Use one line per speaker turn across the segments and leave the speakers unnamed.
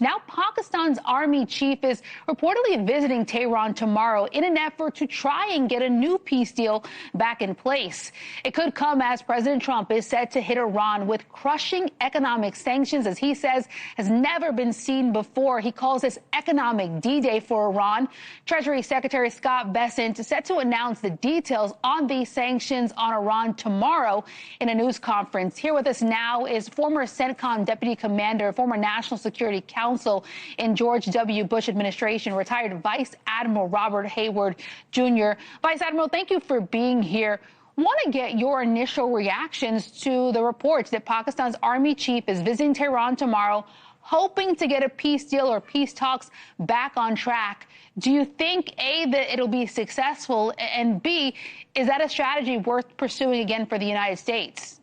Now, Pakistan's army chief is reportedly visiting Tehran tomorrow in an effort to try and get a new peace deal back in place. It could come as President Trump is set to hit Iran with crushing economic sanctions, as he says, has never been seen before. He calls this economic D-Day for Iran. Treasury Secretary Scott Bessent is set to announce the details on these sanctions on Iran tomorrow in a news conference. Here with us now is former CENTCOM Deputy Commander, former National Security Council in George W. Bush administration, retired Vice Admiral Robert Harward, Jr. Vice Admiral, thank you for being here. Want to get your initial reactions to the reports that Pakistan's army chief is visiting Tehran tomorrow, hoping to get a peace deal or peace talks back on track. Do you think, A, that it'll be successful, and B, is that a strategy worth pursuing again for the United States?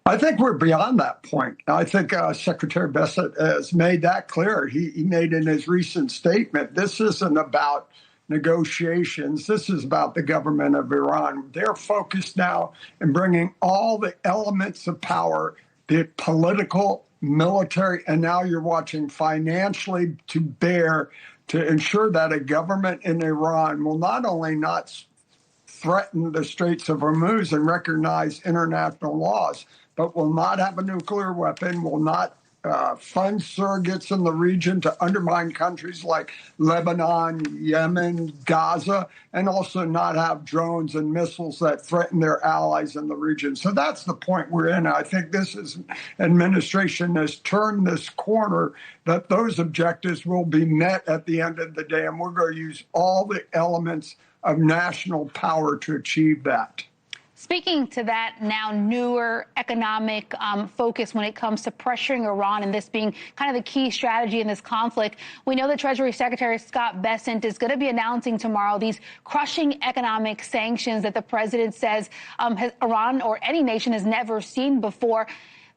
I think we're beyond that point. I think Secretary Bessent has made that clear. He made in his recent statement, this isn't about negotiations. This is about the government of Iran. They're focused now in bringing all the elements of power, be it political, military, and now you're watching financially, to bear to ensure that a government in Iran will not only not threaten the Straits of Hormuz and recognize international laws, but will not have a nuclear weapon, will not fund surrogates in the region to undermine countries like Lebanon, Yemen, Gaza, and also not have drones and missiles that threaten their allies in the region. So that's the point we're in. I think this administration has turned this corner, that those objectives will be met at the end of the day, and we're going to use all the elements of national power to achieve that.
Speaking to that now newer economic focus when it comes to pressuring Iran and this being kind of the key strategy in this conflict, we know that Treasury Secretary Scott Bessent is going to be announcing tomorrow these crushing economic sanctions that the president says Iran or any nation has never seen before.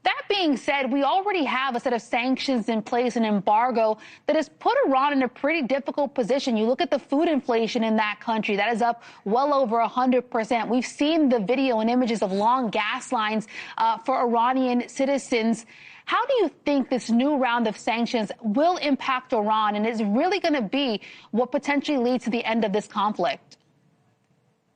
That being said, we already have a set of sanctions in place, an embargo that has put Iran in a pretty difficult position. You look at the food inflation in that country, that is up well over 100%. We've seen the video and images of long gas lines for Iranian citizens. How do you think this new round of sanctions will impact Iran, and is really going to be what potentially leads to the end of this conflict?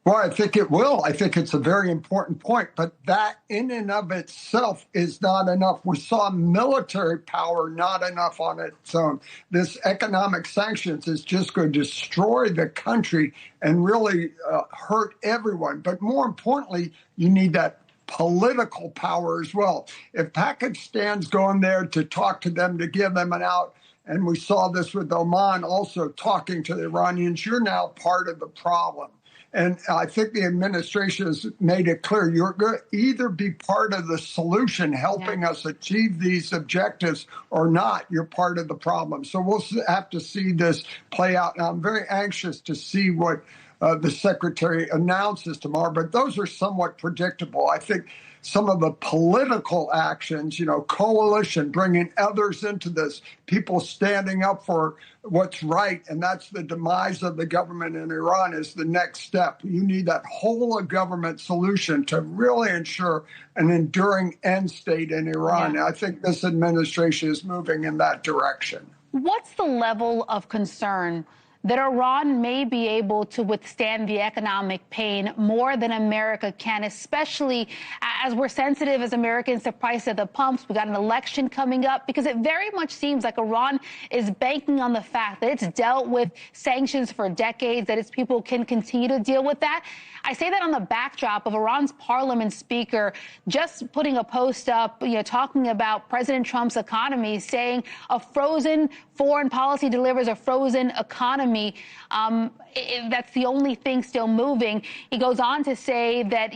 Well, I think it will. I think it's a very important point, but that in and of itself is not enough. We saw military power not enough on its own. This economic sanctions is just going to destroy the country and really hurt everyone. But more importantly, you need that political power as well. If Pakistan's going there to talk to them, to give them an out, and we saw this with Oman also talking to the Iranians, you're now part of the problem. And I think the administration has made it clear you're going to either be part of the solution, helping us achieve these objectives, or not. You're part of the problem. So we'll have to see this play out. And I'm very anxious to see what the secretary announces tomorrow. But those are somewhat predictable. I think some of the political actions, coalition, bringing others into this, people standing up for what's right, and that's the demise of the government in Iran, is the next step. You need that whole of government solution to really ensure an enduring end state in Iran. And I think this administration is moving in that direction.
What's the level of concern that Iran may be able to withstand the economic pain more than America can, especially as we're sensitive as Americans to price at the pumps? We got an election coming up, because it very much seems like Iran is banking on the fact that it's dealt with sanctions for decades, that its people can continue to deal with that. I say that on the backdrop of Iran's parliament speaker just putting a post up, talking about President Trump's economy, saying a frozen foreign policy delivers a frozen economy. That's the only thing still moving. He goes on to say that,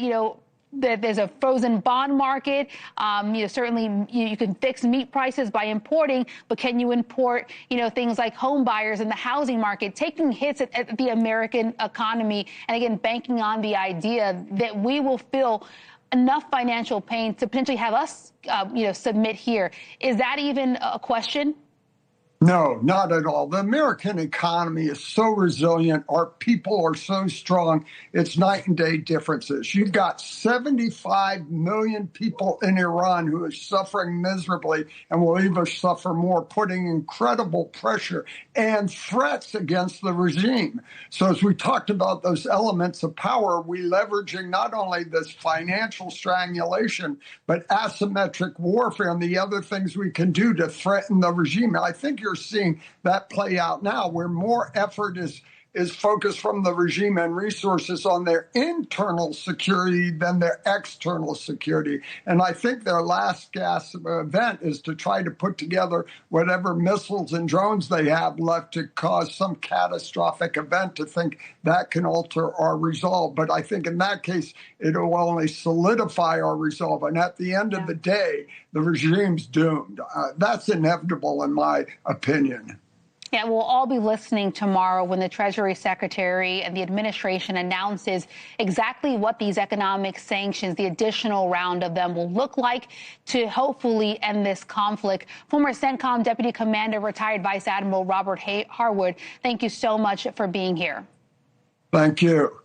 that there's a frozen bond market. Certainly you can fix meat prices by importing, but can you import, things like home buyers in the housing market, taking hits at the American economy, and again, banking on the idea that we will feel enough financial pain to potentially have us, submit here. Is that even a question?
No, not at all. The American economy is so resilient. Our people are so strong. It's night and day differences. You've got 75 million people in Iran who are suffering miserably and will even suffer more, putting incredible pressure and threats against the regime. So as we talked about those elements of power, we're leveraging not only this financial strangulation, but asymmetric warfare and the other things we can do to threaten the regime. And I think you're seeing that play out now, where more effort is focused from the regime and resources on their internal security than their external security. And I think their last gasp event is to try to put together whatever missiles and drones they have left to cause some catastrophic event to think that can alter our resolve. But I think in that case, it will only solidify our resolve. And at the end of the day, the regime's doomed. That's inevitable, in my opinion.
Yeah, we'll all be listening tomorrow when the Treasury Secretary and the administration announces exactly what these economic sanctions, the additional round of them, will look like to hopefully end this conflict. Former CENTCOM Deputy Commander, retired Vice Admiral Robert Harward, thank you so much for being here.
Thank you.